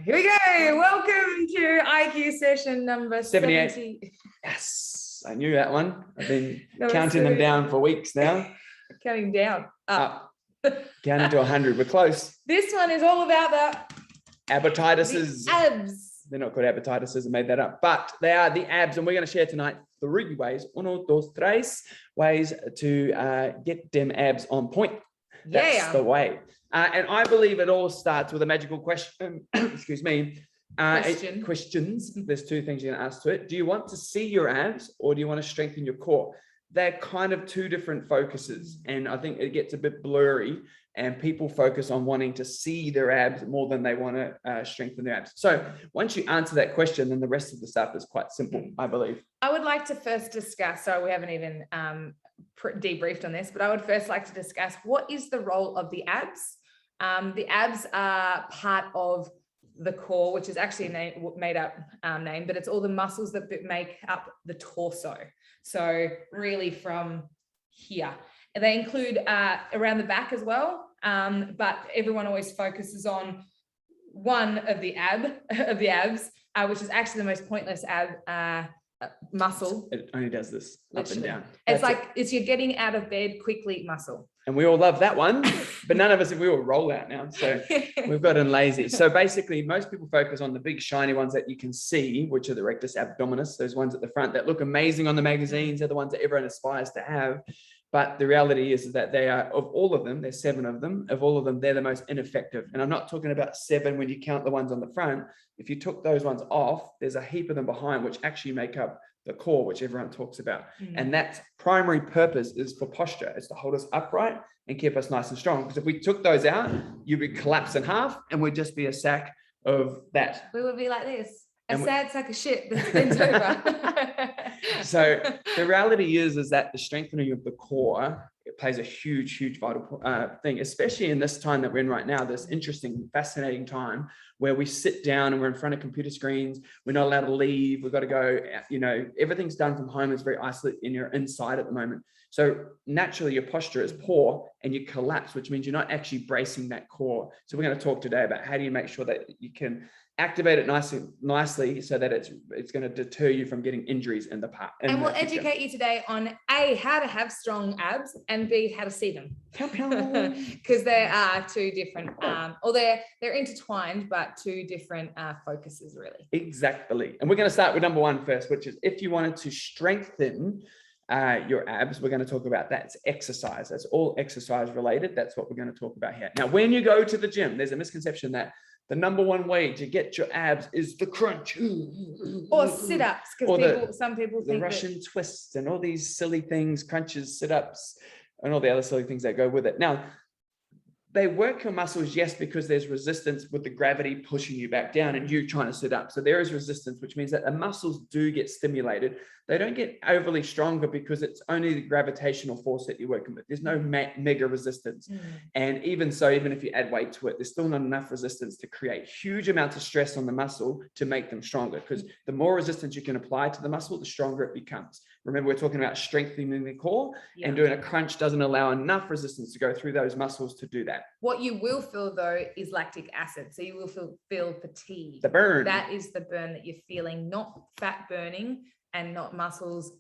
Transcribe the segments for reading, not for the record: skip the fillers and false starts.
Here we go. Welcome to IQ session number 78. Yes, I knew that one. I've been counting them down for weeks now. Counting down. Up. Counting to 100. We're close. This one is all about the Appetituses. abs. They're not called appetituses. I made that up. But they are the abs. And we're going to share tonight 3 ways, 1, 2, 3 ways to get them abs on point. That's the way. And I believe it all starts with a magical question. Excuse me. Questions. There's 2 things you're going to ask to it. Do you want to see your abs or do you want to strengthen your core? They're kind of 2 different focuses. And I think it gets a bit blurry and people focus on wanting to see their abs more than they want to strengthen their abs. So once you answer that question, then the rest of the stuff is quite simple, I believe. I would like to first discuss, so we haven't even debriefed on this, but I would first like to discuss what is the role of the abs. The abs are part of the core, which is actually a made up name, but it's all the muscles that make up the torso. So really from here. And they include around the back as well, but everyone always focuses on one of the abs, which is actually the most pointless muscle. It only does this up and down. It's your getting out of bed quickly muscle. And we all love that one, but none of us, we all roll out now. So we've gotten lazy. So basically, most people focus on the big shiny ones that you can see, which are the rectus abdominis, those ones at the front that look amazing on the magazines. They're the ones that everyone aspires to have. But the reality is that they are, of all of them, there's 7 of them. Of all of them, they're the most ineffective. And I'm not talking about 7 when you count the ones on the front. If you took those ones off, there's a heap of them behind, which actually make up the core, which everyone talks about. And that's primary purpose is for posture. It's to hold us upright and keep us nice and strong. Because if we took those out, you would collapse in half and we'd just be a sack of that. We would be like this. A sad sack of shit that's bent over. So the reality is that the strengthening of the core, it plays a huge, vital thing, especially in this time that we're in right now, this interesting, fascinating time where we sit down and we're in front of computer screens. We're not allowed to leave. We've got to go, everything's done from home. It's very isolated and you're inside at the moment. So naturally your posture is poor and you collapse, which means you're not actually bracing that core. So we're going to talk today about how do you make sure that you can activate it nicely so that it's going to deter you from getting injuries in the past. And we'll educate you today on A, how to have strong abs, and B, how to see them. Because there are 2 different, or they're intertwined, but 2 different focuses really. Exactly. And we're going to start with number 1 first, which is if you wanted to strengthen your abs, we're going to talk about that. It's exercise. That's all exercise related. That's what we're going to talk about here. Now, when you go to the gym, there's a misconception that the number 1 way to get your abs is the crunch. Or sit-ups, because some people think the Russian twists and all these silly things, crunches, sit-ups, and all the other silly things that go with it. Now, they work your muscles, yes, because there's resistance with the gravity pushing you back down and you trying to sit up. So there is resistance, which means that the muscles do get stimulated. They don't get overly stronger because it's only the gravitational force that you're working with. There's no mega resistance. And even so, even if you add weight to it, there's still not enough resistance to create huge amounts of stress on the muscle to make them stronger. Because the more resistance you can apply to the muscle, the stronger it becomes. Remember, we're talking about strengthening the core, and doing a crunch doesn't allow enough resistance to go through those muscles to do that. What you will feel though is lactic acid. So you will feel fatigue. The burn. That is the burn that you're feeling, not fat burning and not muscles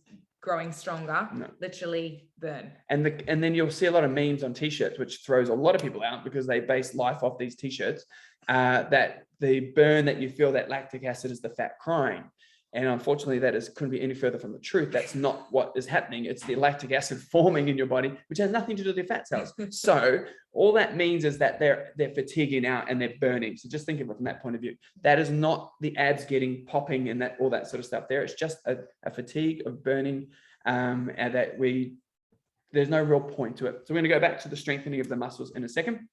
growing stronger. No. Literally burn. And then you'll see a lot of memes on t-shirts, which throws a lot of people out because they base life off these t-shirts, that the burn that you feel, that lactic acid is the fat crying. And unfortunately, couldn't be any further from the truth. That's not what is happening. It's the lactic acid forming in your body, which has nothing to do with your fat cells. So all that means is that they're fatiguing out and they're burning. So just think of it from that point of view. That is not the abs getting popping and all that sort of stuff there. It's just a fatigue of burning, and there's no real point to it. So we're going to go back to the strengthening of the muscles in a second.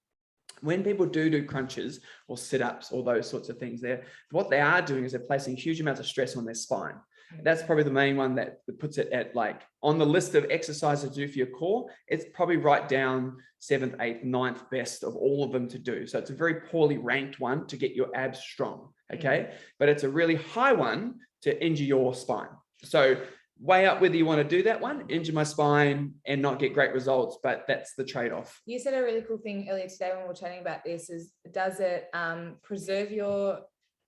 When people do crunches or sit-ups or those sorts of things there, what they are doing is they're placing huge amounts of stress on their spine. That's probably the main one that puts it at, like, on the list of exercises to do for your core. It's probably right down 7th, 8th, 9th best of all of them to do. So it's a very poorly ranked one to get your abs strong, okay? But it's a really high one to injure your spine. So weigh up whether you want to do that one, injure my spine and not get great results, but that's the trade-off. You said a really cool thing earlier today when we were chatting about this is, does it preserve your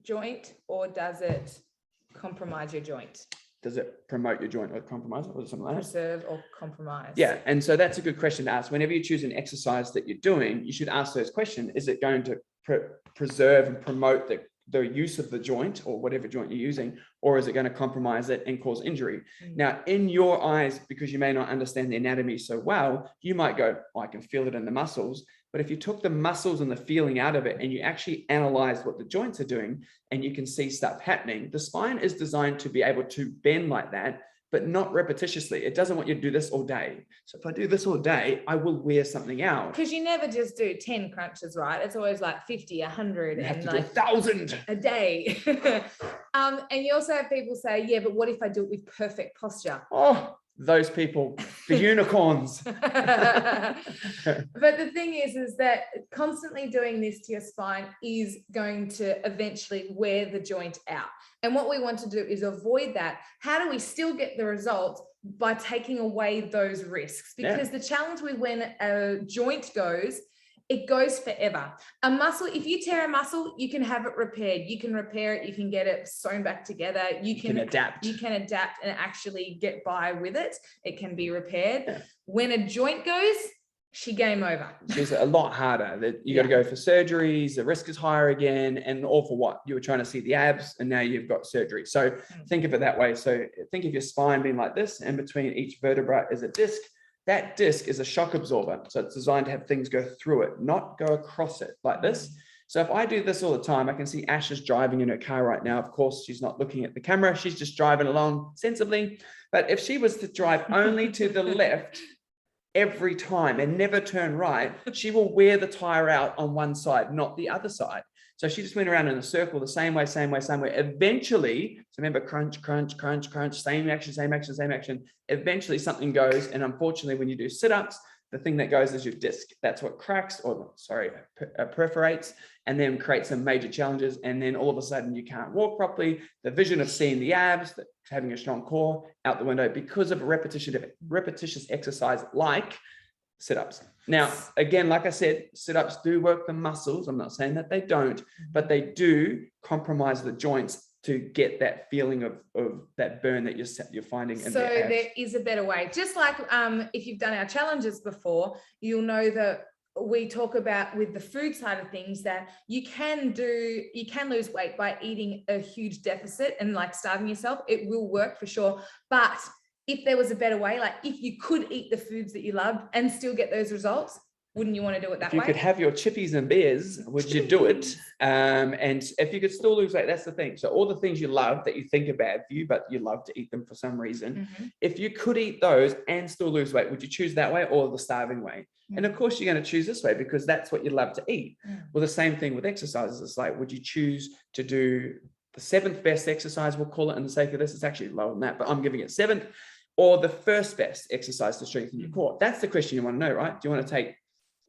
joint or does it compromise your joint? Does it promote your joint or compromise it or something like that? Preserve or compromise? Yeah, and so that's a good question to ask. Whenever you choose an exercise that you're doing, you should ask those questions. Is it going to preserve and promote the use of the joint or whatever joint you're using, or is it going to compromise it and cause injury? Now, in your eyes, because you may not understand the anatomy so well, you might go, oh, I can feel it in the muscles. But if you took the muscles and the feeling out of it and you actually analyze what the joints are doing and you can see stuff happening, the spine is designed to be able to bend like that, but not repetitiously. It doesn't want you to do this all day. So if I do this all day, I will wear something out. Because you never just do 10 crunches, right? It's always like 50, 100, You have and to do like 1,000 a day. And you also have people say, yeah, but what if I do it with perfect posture? Oh, those people, the unicorns. But the thing is that constantly doing this to your spine is going to eventually wear the joint out. And what we want to do is avoid that. How do we still get the results? By taking away those risks. Because the challenge with when a joint goes, it goes forever. A muscle, if you tear a muscle, you can have it repaired. You can repair it. You can get it sewn back together. You can adapt. You can adapt and actually get by with it. It can be repaired. Yeah. When a joint goes, game over. She's a lot harder. That you got to go for surgeries. The risk is higher again, and all for what? You were trying to see the abs, and now you've got surgery. So think of it that way. So think of your spine being like this, and between each vertebra is a disc. That disc is a shock absorber. So it's designed to have things go through it, not go across it like this. So if I do this all the time, I can see Ash is driving in her car right now. Of course, she's not looking at the camera. She's just driving along sensibly. But if she was to drive only to the left every time and never turn right, she will wear the tire out on one side, not the other side. So she just went around in a circle the same way. Eventually, so remember, crunch, crunch, crunch, crunch, same action, same action, same action. Eventually something goes. And unfortunately, when you do sit-ups, the thing that goes is your disc. That's what cracks perforates and then creates some major challenges. And then all of a sudden you can't walk properly. The vision of seeing the abs, having a strong core out the window because of a repetitious exercise like sit-ups. Now, again, like I said, sit-ups do work the muscles. I'm not saying that they don't, but they do compromise the joints to get that feeling of that burn that you're finding. So there is a better way. Just like if you've done our challenges before, you'll know that we talk about with the food side of things that you can lose weight by eating a huge deficit and like starving yourself. It will work for sure. But if there was a better way, like if you could eat the foods that you loved and still get those results, wouldn't you want to do it that way? If you could have your chippies and beers, would you do it? And if you could still lose weight, that's the thing. So all the things you love that you think are bad for you, but you love to eat them for some reason. If you could eat those and still lose weight, would you choose that way or the starving way? And of course, you're going to choose this way because that's what you love to eat. Well, the same thing with exercises. It's like, would you choose to do the 7th best exercise? We'll call it, in the sake of this, it's actually lower than that, but I'm giving it 7th, or the 1st best exercise to strengthen your core? That's the question you want to know, right? Do you want to take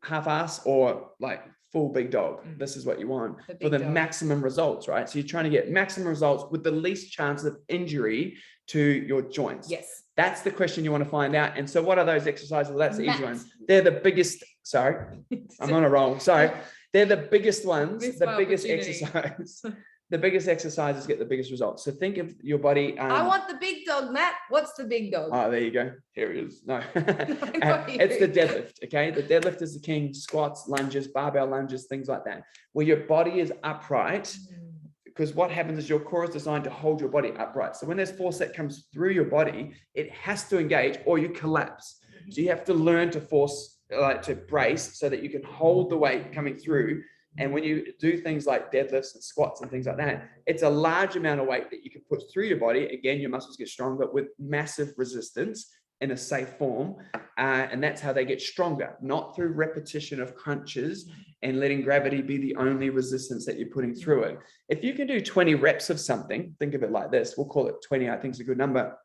half-ass or like full big dog? This is what you want for the maximum results, right? So you're trying to get maximum results with the least chance of injury to your joints. Yes. That's the question you want to find out. And so what are those exercises? Well, that's the easy one. They're the biggest, sorry, I'm on a roll. Sorry. They're the biggest ones, the biggest exercise. The biggest exercises get the biggest results. So think of your body. I want the big dog, Matt. What's the big dog? Oh, there you go. Here it is. No, it's the deadlift. Okay. The deadlift is the king. Squats, lunges, barbell lunges, things like that, where your body is upright. Because what happens is your core is designed to hold your body upright. So when there's force that comes through your body, it has to engage or you collapse. So you have to learn to force, like to brace so that you can hold the weight coming through. And when you do things like deadlifts and squats and things like that, it's a large amount of weight that you can put through your body. Again, your muscles get stronger with massive resistance in a safe form. And that's how they get stronger, not through repetition of crunches and letting gravity be the only resistance that you're putting through it. If you can do 20 reps of something, think of it like this, we'll call it 20, I think is a good number.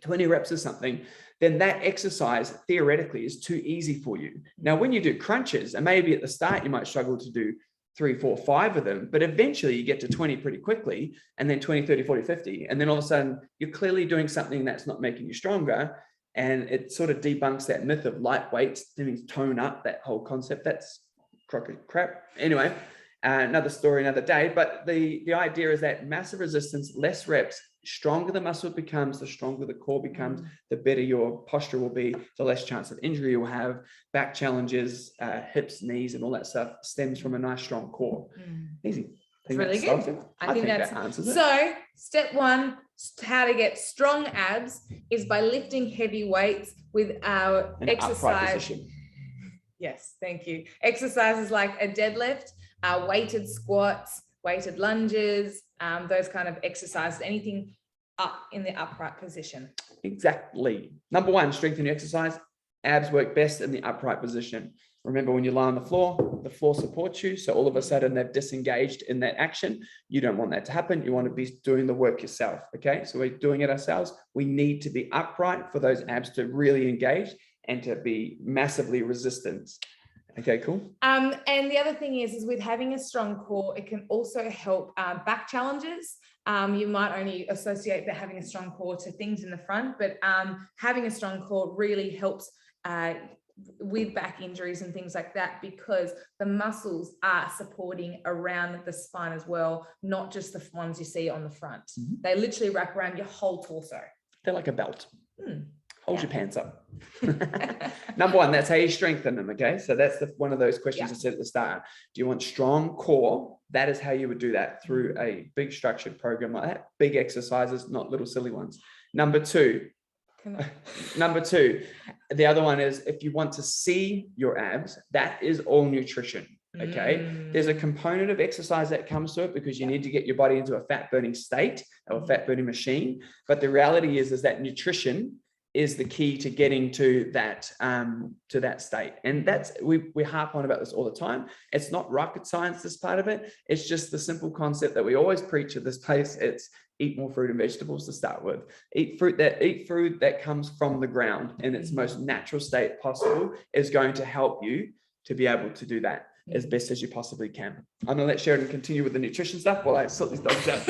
20 reps of something, then that exercise theoretically is too easy for you. Now, when you do crunches, and maybe at the start you might struggle to do 3, 4, 5 of them, but eventually you get to 20 pretty quickly, and then 20, 30, 40, 50. And then all of a sudden you're clearly doing something that's not making you stronger. And it sort of debunks that myth of light weights, means tone up, that whole concept. That's crap. Anyway, another story, another day. But the idea is that massive resistance, less reps, stronger the muscle becomes, the stronger the core becomes, the better your posture will be, the less chance of injury you'll have. Back challenges, hips, knees, and all that stuff stems from a nice, strong core. Easy. It's really good. I think that answers it. So step one, how to get strong abs is by lifting heavy weights with our exercise. Yes, thank you. Exercises like a deadlift, weighted squats, weighted lunges, those kind of exercises, anything up in the upright position. Exactly. Number one, strengthen your exercise. Abs work best in the upright position. Remember, when you lie on the floor supports you. So all of a sudden they've disengaged in that action. You don't want that to happen. You want to be doing the work yourself. Okay. So we're doing it ourselves. We need to be upright for those abs to really engage and to be massively resistant. Okay, cool. And the other thing is with having a strong core, it can also help back challenges. You might only associate that having a strong core to things in the front, but having a strong core really helps with back injuries and things like that, because the muscles are supporting around the spine as well, not just the ones you see on the front. They literally wrap around your whole torso. They're like a belt. Hold your pants up. Number one, that's how you strengthen them. Okay, so that's one of those questions I said at the start. Do you want strong core? That is how you would do that, through a big structured program like that. Big exercises, not little silly ones. Number two, the other one is, if you want to see your abs, that is all nutrition. Okay, there's a component of exercise that comes to it, because you need to get your body into a fat burning state, or a fat burning machine. But the reality is that nutrition is the key to getting to that state. And that's, we harp on about this all the time. It's not rocket science, this part of it. It's just the simple concept that we always preach at this place. It's eat more fruit and vegetables to start with. Eat fruit that comes from the ground in its most natural state possible is going to help you to be able to do that as best as you possibly can. I'm gonna let Sheridan continue with the nutrition stuff while I sort these dogs out.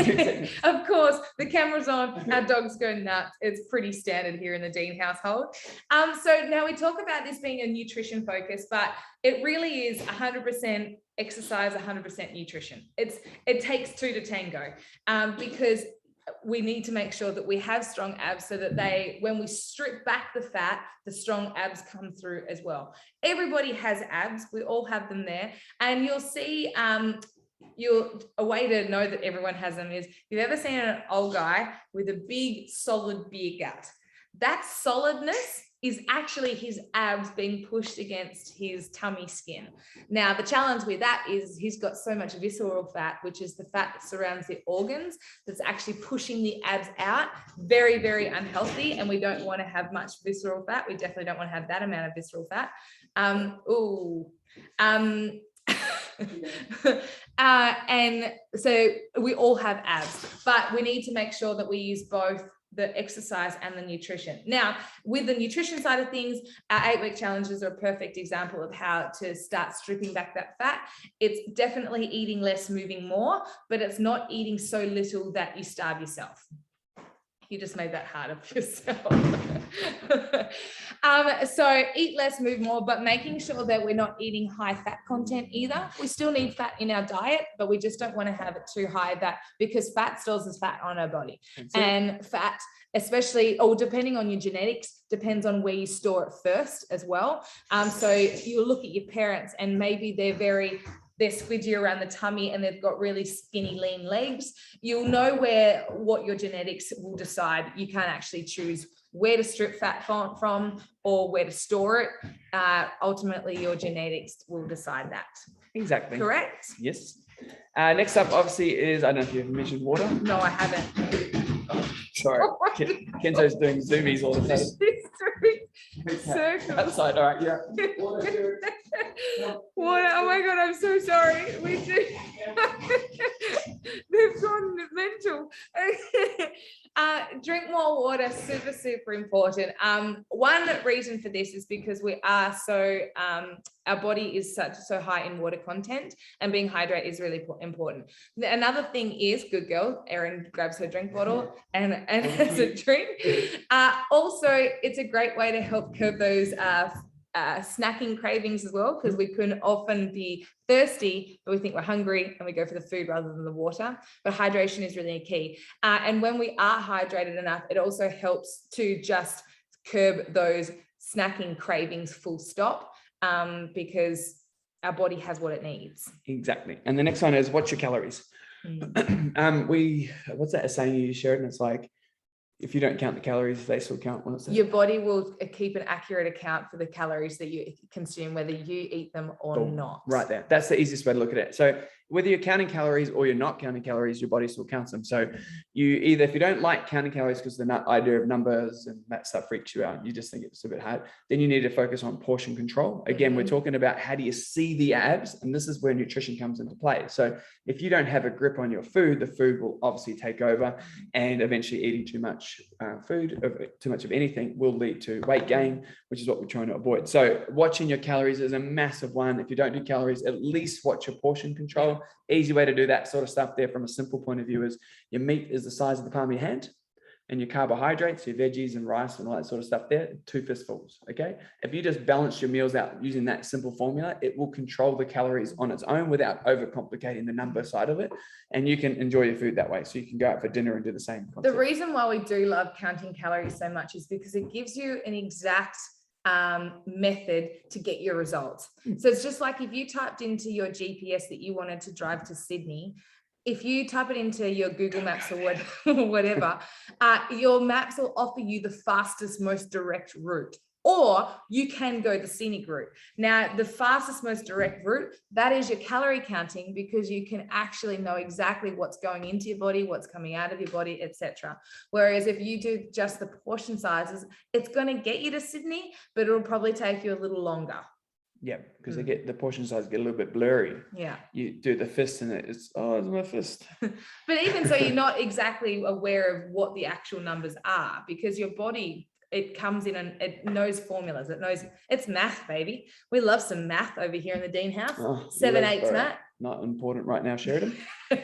Of course, the camera's on, our dogs go nuts. It's pretty standard here in the Dean household. So now we talk about this being a nutrition focus, but it really is 100% exercise, 100% nutrition. It takes two to tango, because we need to make sure that we have strong abs, so that when we strip back the fat, the strong abs come through as well. Everybody has abs. We all have them there. And you'll see, a way to know that everyone has them is, if you've ever seen an old guy with a big solid beer gut, that solidness is actually his abs being pushed against his tummy skin. Now, the challenge with that is he's got so much visceral fat, which is the fat that surrounds the organs, that's actually pushing the abs out. Very, very unhealthy. And we don't want to have much visceral fat. We definitely don't want to have that amount of visceral fat. And so we all have abs, but we need to make sure that we use both the exercise and the nutrition. Now, with the nutrition side of things, our 8-week challenges are a perfect example of how to start stripping back that fat. It's definitely eating less, moving more, but it's not eating so little that you starve yourself. You just made that harder for yourself. So eat less, move more, but making sure that we're not eating high fat content either. We still need fat in our diet, but we just don't want to have it too high, because fat stores as fat on our body. And fat, especially, or depending on your genetics, depends on where you store it first as well. So you look at your parents and maybe they're squidgy around the tummy and they've got really skinny, lean legs. You'll know what your genetics will decide. You can't actually choose where to strip fat from or where to store it. Ultimately, your genetics will decide that. Exactly. Correct? Yes. Next up, obviously, is, I don't know if you've mentioned water. No, I haven't. Oh, sorry. Kenzo's doing zoomies all the time. Circles. Outside, all right, yeah. Water. Oh my God, I'm so sorry. We do. They've gone mental. Drink more water, super, super important. One reason for this is because we are our body is so high in water content, and being hydrated is really important. Another thing is, good girl, Erin grabs her drink bottle and has a drink. Also, it's a great way to help curb those snacking cravings as well, because we can often be thirsty, but we think we're hungry and we go for the food rather than the water. But hydration is really key. And when we are hydrated enough, it also helps to just curb those snacking cravings full stop, because our body has what it needs. Exactly. And the next one is, what's your calories? What's that saying you shared? And it's like, if you don't count the calories, they still count. Your body will keep an accurate account for the calories that you consume, whether you eat them or not. Right there. That's the easiest way to look at it. So whether you're counting calories or you're not counting calories, your body still counts them. So you either, if you don't like counting calories because the idea of numbers and that stuff freaks you out, you just think it's a bit hard, then you need to focus on portion control. Again, we're talking about how do you see the abs, and this is where nutrition comes into play. So if you don't have a grip on your food, the food will obviously take over, and eventually eating too much food, too much of anything, will lead to weight gain, which is what we're trying to avoid. So watching your calories is a massive one. If you don't do calories, at least watch your portion control. Easy way to do that sort of stuff there from a simple point of view is your meat is the size of the palm of your hand, and your carbohydrates, your veggies and rice and all that sort of stuff there, 2 fistfuls. Okay. If you just balance your meals out using that simple formula, it will control the calories on its own without overcomplicating the number side of it. And you can enjoy your food that way. So you can go out for dinner and do the same concept. The reason why we do love counting calories so much is because it gives you an exact method to get your results. So it's just like if you typed into your GPS that you wanted to drive to Sydney, if you type it into your Google Maps or whatever, your maps will offer you the fastest, most direct route. Or you can go the scenic route. Now, the fastest, most direct route, that is your calorie counting, because you can actually know exactly what's going into your body, what's coming out of your body, etc. Whereas if you do just the portion sizes, it's going to get you to Sydney, but it'll probably take you a little longer. Yeah, because the portion size get a little bit blurry. Yeah. You do the fist and it's my fist. But even so, you're not exactly aware of what the actual numbers are, because your body, it comes in and it knows formulas. It knows, it's math, baby. We love some math over here in the Dean house. 7 8's math. Not important right now, Sheridan. I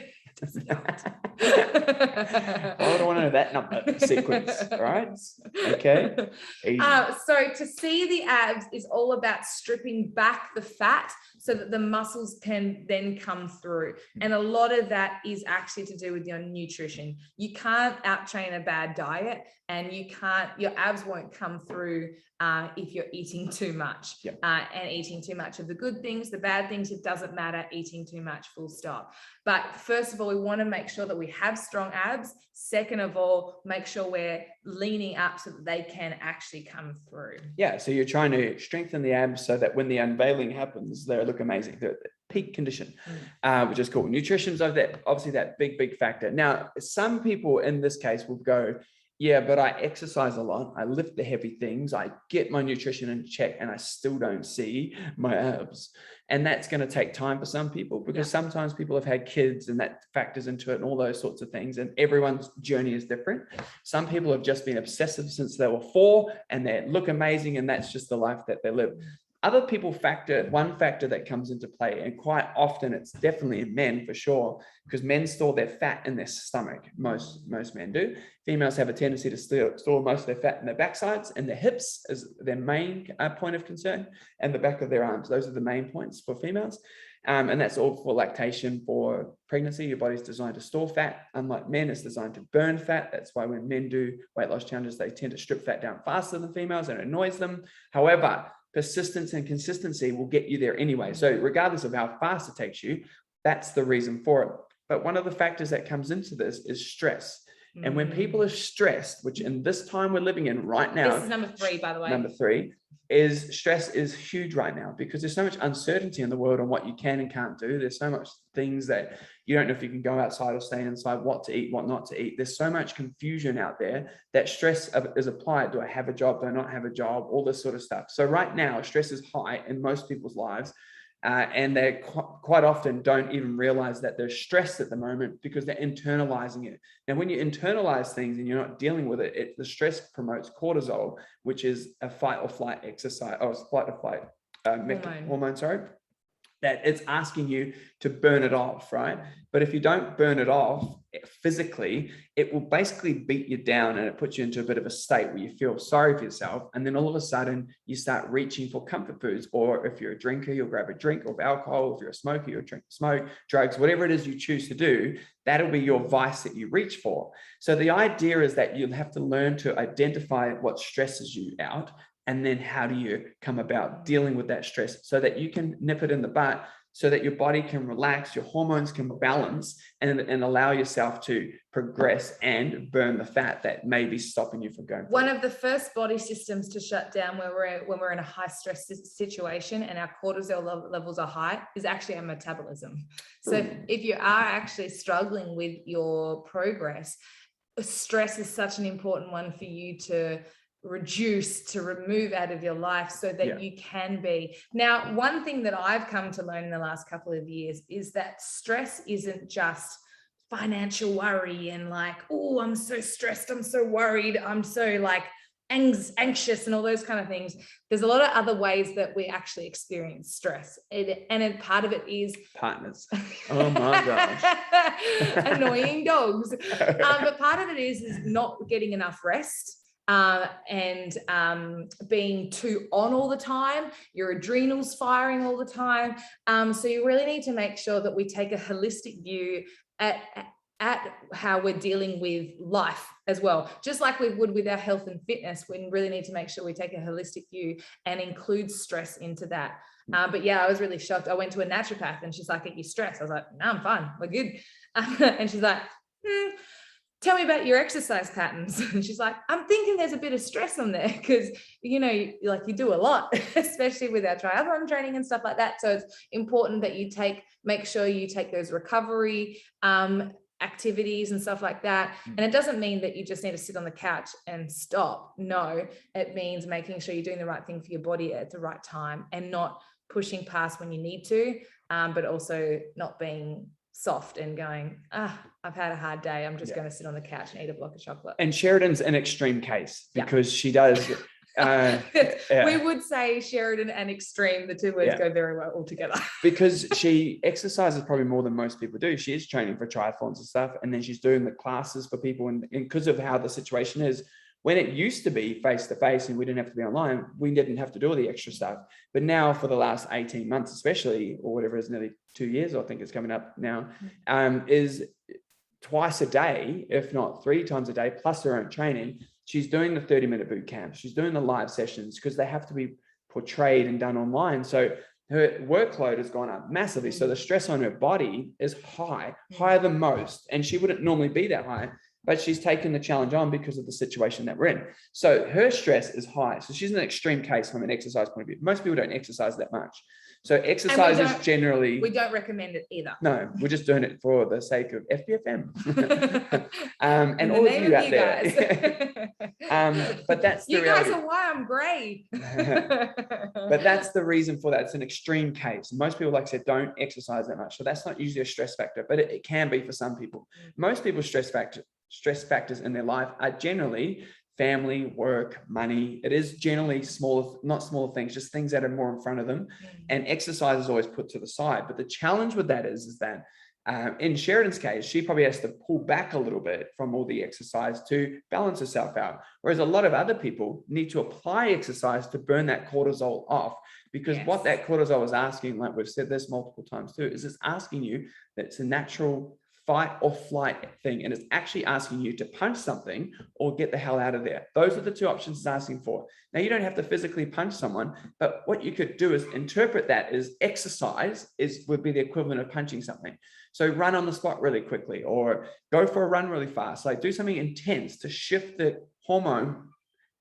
would want to know that number sequence, right? Okay. So to see the abs is all about stripping back the fat so that the muscles can then come through. And a lot of that is actually to do with your nutrition. You can't out-train a bad diet, and your abs won't come through if you're eating too much. Yep. And eating too much of the good things, the bad things, it doesn't matter, eating too much, full stop. But first of all, we want to make sure that we have strong abs. Second of all, make sure we're leaning up so that they can actually come through. Yeah, so you're trying to strengthen the abs so that when the unveiling happens, they look amazing. They're at peak condition, which is cool. Nutrition's obviously that big factor. Now, some people in this case will go, yeah, but I exercise a lot, I lift the heavy things, I get my nutrition in check, and I still don't see my abs. And that's going to take time for some people, because sometimes people have had kids and that factors into it and all those sorts of things. And everyone's journey is different. Some people have just been obsessive since they were 4 and they look amazing, and that's just the life that they live. Other people one factor that comes into play, and quite often it's definitely in men for sure, because men store their fat in their stomach. Most men do. Females have a tendency to store most of their fat in their backsides, and their hips is their main point of concern, and the back of their arms. Those are the main points for females. And that's all for lactation, for pregnancy. Your body's designed to store fat. Unlike men, it's designed to burn fat. That's why when men do weight loss challenges, they tend to strip fat down faster than females, and it annoys them. However, persistence and consistency will get you there anyway. So regardless of how fast it takes you, that's the reason for it. But one of the factors that comes into this is stress. And when people are stressed, which in this time we're living in right now, this is number 3, by the way. Number 3 is stress is huge right now, because there's so much uncertainty in the world on what you can and can't do. There's so much things that you don't know if you can go outside or stay inside, what to eat, what not to eat. There's so much confusion out there that stress is applied. Do I have a job? Do I not have a job? All this sort of stuff. So right now, stress is high in most people's lives. And they quite often don't even realize that they're stressed at the moment because they're internalizing it. Now, when you internalize things and you're not dealing with it, the stress promotes cortisol, which is a fight or flight exercise, or fight or flight hormone, sorry, that it's asking you to burn it off, right? But if you don't burn it off physically, it will basically beat you down and it puts you into a bit of a state where you feel sorry for yourself. And then all of a sudden you start reaching for comfort foods, or if you're a drinker, you'll grab a drink of alcohol. If you're a smoker, you'll smoke, drugs, whatever it is you choose to do, that'll be your vice that you reach for. So the idea is that you'll have to learn to identify what stresses you out. And then how do you come about dealing with that stress so that you can nip it in the butt, so that your body can relax, your hormones can balance, and allow yourself to progress and burn the fat that may be stopping you from going forward. One of the first body systems to shut down when we're in a high stress situation and our cortisol levels are high is actually our metabolism. So if you are actually struggling with your progress, stress is such an important one for you to reduce, to remove out of your life so that you can be. Now, one thing that I've come to learn in the last couple of years is that stress isn't just financial worry and like, oh, I'm so stressed, I'm so worried, I'm so like anxious and all those kind of things. There's a lot of other ways that we actually experience stress. And part of it is partners. Oh my gosh. Annoying dogs. But part of it is not getting enough rest. And being too on all the time, your adrenals firing all the time. So you really need to make sure that we take a holistic view at how we're dealing with life as well. Just like we would with our health and fitness, we really need to make sure we take a holistic view and include stress into that. But yeah, I was really shocked. I went to a naturopath and she's like, "Are you stressed?" I was like, "No, I'm fine. We're good." And she's like, "Tell me about your exercise patterns." And she's like, "I'm thinking there's a bit of stress on there because, you do a lot, especially with our triathlon training and stuff like that. So it's important that you make sure you take those recovery activities and stuff like that. And it doesn't mean that you just need to sit on the couch and stop. No, it means making sure you're doing the right thing for your body at the right time and not pushing past when you need to, but also not being soft and going, I've had a hard day, I'm just going to sit on the couch and eat a block of chocolate." And Sheridan's an extreme case because she does. We would say Sheridan and extreme, the two words go very well all together. Because she exercises probably more than most people do. She is training for triathlons and stuff, and then she's doing the classes for people. And because of how the situation is, when it used to be face-to-face and we didn't have to be online, we didn't have to do all the extra stuff. But now for the last 18 months, especially, or whatever is nearly 2 years, I think it's coming up now, is twice a day, if not 3 times a day, plus her own training. She's doing the 30-minute boot camp. She's doing the live sessions because they have to be portrayed and done online. So her workload has gone up massively. So the stress on her body is higher than most. And she wouldn't normally be that high, but she's taken the challenge on because of the situation that we're in. So her stress is high. So she's an extreme case from an exercise point of view. Most people don't exercise that much. So exercise is generally... We don't recommend it either. No, we're just doing it for the sake of FBFM. And all of you out there. But that's the reality. You guys are why I'm great. But that's the reason for that. It's an extreme case. Most people, like I said, don't exercise that much. So that's not usually a stress factor, but it can be for some people. Most people's stress factors in their life are generally family, work, money. It is generally not smaller things, just things that are more in front of them. And exercise is always put to the side. But the challenge with that is that in Sheridan's case, she probably has to pull back a little bit from all the exercise to balance herself out. Whereas a lot of other people need to apply exercise to burn that cortisol off, because what that cortisol is asking, like we've said this multiple times too, is it's asking you that it's a natural fight or flight thing. And it's actually asking you to punch something or get the hell out of there. Those are the two options it's asking for. Now, you don't have to physically punch someone, but what you could do is interpret that as exercise would be the equivalent of punching something. So run on the spot really quickly, or go for a run really fast. Like do something intense to shift the hormone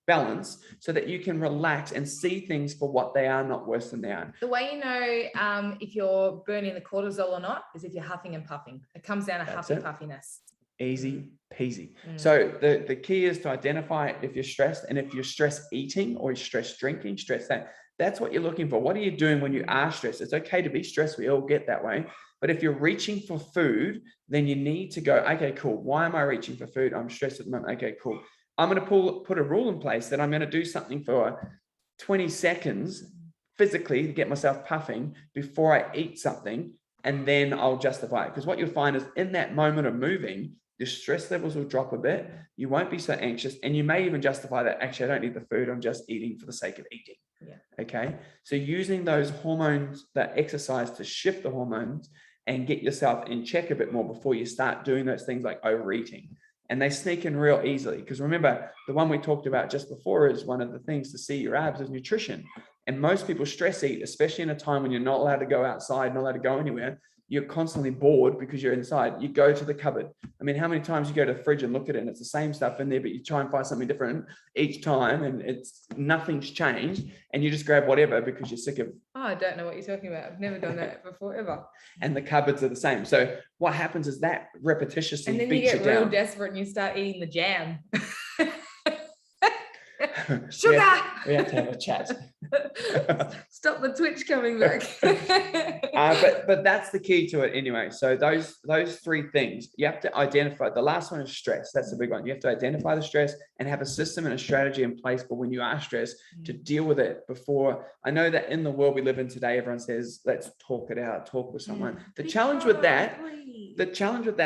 balance so that you can relax and see things for what they are, not worse than they are. The way you know if you're burning the cortisol or not is if you're huffing and puffing. It comes down to huffy puffiness. Easy peasy. So the key is to identify if you're stressed, and if you're stress eating or you're stress drinking, stress that. That's what you're looking for. What are you doing when you are stressed? It's okay to be stressed. We all get that way. But if you're reaching for food, then you need to go, okay, cool. Why am I reaching for food? I'm stressed at the moment. Okay, cool. I'm going to put a rule in place that I'm going to do something for 20 seconds physically to get myself puffing before I eat something, and then I'll justify it. Because what you'll find is in that moment of moving, your stress levels will drop a bit. You won't be so anxious, and you may even justify that, actually, I don't need the food. I'm just eating for the sake of eating. Yeah. Okay. So using those hormones, that exercise to shift the hormones and get yourself in check a bit more before you start doing those things like overeating. And they sneak in real easily. Because remember, the one we talked about just before is one of the things to see your abs is nutrition. And most people stress eat, especially in a time when you're not allowed to go outside, not allowed to go anywhere. You're constantly bored because you're inside. You go to the cupboard. I mean, how many times you go to the fridge and look at it and it's the same stuff in there, but you try and find something different each time and it's nothing's changed, and you just grab whatever because you're sick of. Oh, I don't know what you're talking about. I've never done that before ever. And the cupboards are the same. So what happens is that repetitiously And then you beats get you real down. desperate and you start eating the jam. We Sugar. we have to have a chat. Stop the twitch coming back. But that's the key to it anyway. So those three things you have to identify. The last one is stress. That's the big one. You have to identify the stress and have a system and a strategy in place for when you are stressed to deal with it before. I know that in the world we live in today, everyone says, let's talk it out, talk with someone. The challenge with that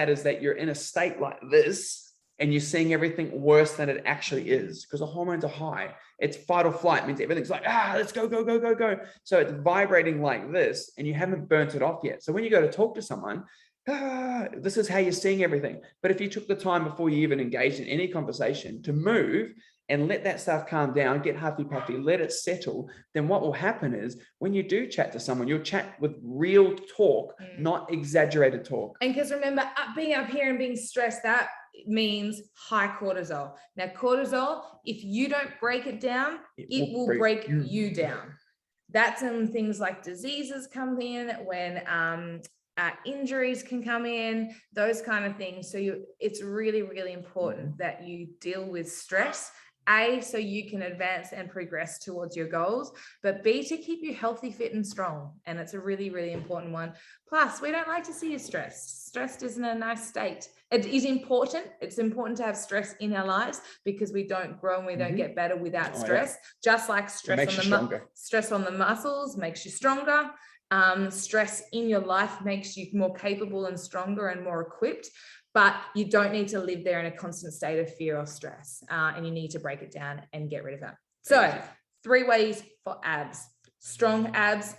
is that you're in a state like this and you're seeing everything worse than it actually is because the hormones are high. It's fight or flight, means everything's like, let's go, go, go, go, go. So it's vibrating like this and you haven't burnt it off yet. So when you go to talk to someone, this is how you're seeing everything. But if you took the time before you even engaged in any conversation to move and let that stuff calm down, get huffy puffy, let it settle, then what will happen is when you do chat to someone, you'll chat with real talk, not exaggerated talk. And because remember, being up here and being stressed, that means high cortisol. Now, cortisol, if you don't break it down, it will break you down. That's when things like diseases come in, when injuries can come in, those kind of things. So it's really, really important that you deal with stress, A, so you can advance and progress towards your goals, but B, to keep you healthy, fit, and strong. And it's a really, really important one. Plus, we don't like to see you stressed. Stressed isn't a nice state. It is important. It's important to have stress in our lives because we don't grow and we don't get better without stress. Just like stress on the muscles makes you stronger. Stress in your life makes you more capable and stronger and more equipped. But you don't need to live there in a constant state of fear or stress. And you need to break it down and get rid of that. So 3 ways for abs: strong abs,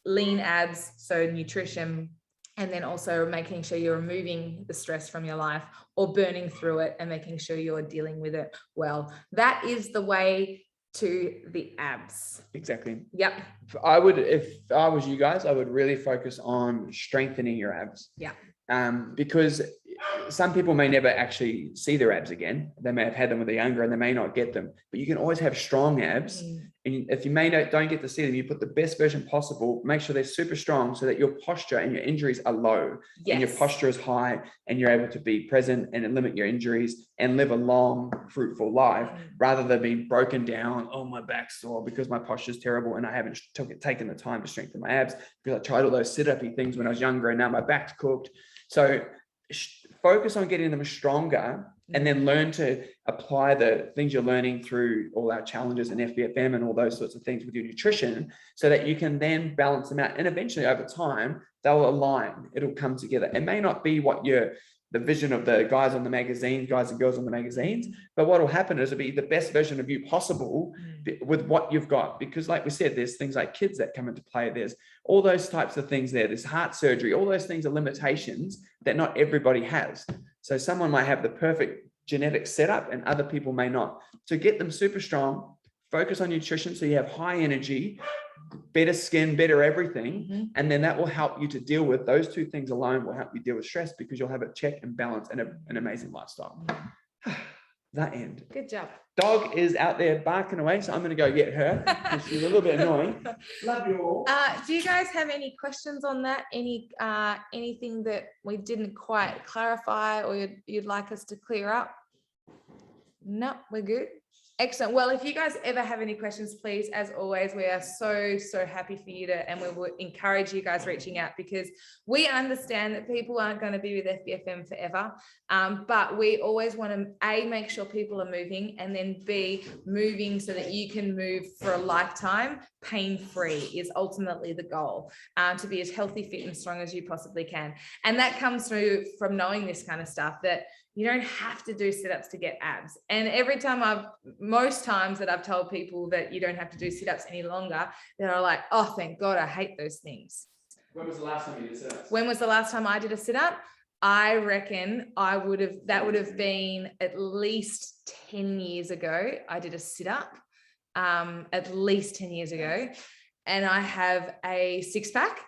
lean abs, so nutrition, and then also making sure you're removing the stress from your life or burning through it and making sure you're dealing with it well. That is the way to the abs. Exactly. Yep. If I was you guys, I would really focus on strengthening your abs. Yeah. Because some people may never actually see their abs again. They may have had them when they're younger and they may not get them, but you can always have strong abs. And if you don't get to see them, you put the best version possible, make sure they're super strong so that your posture and your injuries are low and your posture is high and you're able to be present and limit your injuries and live a long, fruitful life rather than being broken down. Oh, my back's sore because my posture is terrible and I haven't taken the time to strengthen my abs because I tried all those sit-up-y things when I was younger and now my back's cooked. So focus on getting them stronger and then learn to apply the things you're learning through all our challenges and FBFM and all those sorts of things with your nutrition so that you can then balance them out. And eventually over time, they'll align. It'll come together. It may not be what the vision of the guys on the magazine, guys and girls on the magazines, but what will happen is it'll be the best version of you possible with what you've got. Because like we said, there's things like kids that come into play. There's all those types of things there. There's heart surgery. All those things are limitations that not everybody has. So someone might have the perfect genetic setup and other people may not. So get them super strong, focus on nutrition so you have high energy, better skin, better everything. And then that will help you to deal with those 2 things alone will help you deal with stress because you'll have a check and balance and an amazing lifestyle. That end. Good job. Dog is out there barking away, so I'm going to go get her because she's a little bit annoying. Love you all. Do you guys have any questions on that? Anything that we didn't quite clarify or you'd like us to clear up? No, we're good. Excellent. Well, if you guys ever have any questions, please, as always, we are so happy for you to, and we will encourage you guys reaching out, because we understand that people aren't going to be with FBFM forever. But we always want to, A, make sure people are moving, and then B, moving so that you can move for a lifetime pain-free is ultimately the goal, to be as healthy, fit, and strong as you possibly can. And that comes through from knowing this kind of stuff, that you don't have to do sit-ups to get abs. And every time most times that I've told people that you don't have to do sit-ups any longer, they're like, oh, thank God, I hate those things. When was the last time you did sit-ups? When was the last time I did a sit-up? I reckon that would have been at least 10 years ago. I did a sit-up, at least 10 years ago. And I have a six-pack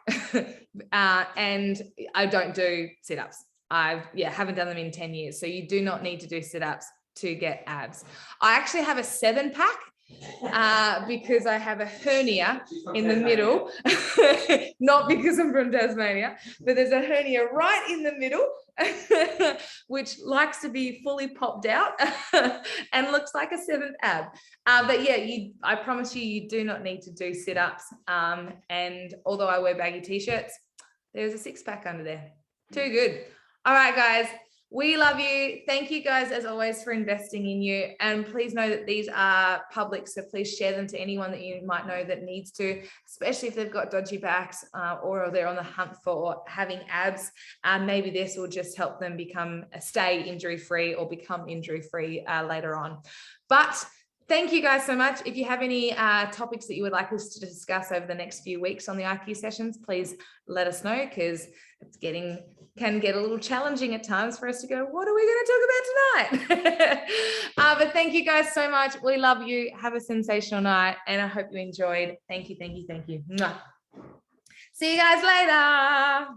and I don't do sit-ups. Haven't done them in 10 years. So you do not need to do sit-ups to get abs. I actually have a 7-pack because I have a hernia in the middle, not because I'm from Tasmania, but there's a hernia right in the middle, which likes to be fully popped out and looks like a 7th ab. But yeah, I promise you do not need to do sit-ups. And although I wear baggy t-shirts, there's a 6-pack under there. Too good. All right, guys, we love you. Thank you guys, as always, for investing in you. And please know that these are public, so please share them to anyone that you might know that needs to, especially if they've got dodgy backs or they're on the hunt for having abs. Maybe this will just help them stay injury-free or become injury-free later on. But thank you guys so much. If you have any topics that you would like us to discuss over the next few weeks on the IQ sessions, please let us know, because it's can get a little challenging at times for us to go, what are we going to talk about tonight? But thank you guys so much. We love you. Have a sensational night, and I hope you enjoyed. Thank you. Mwah. See you guys later.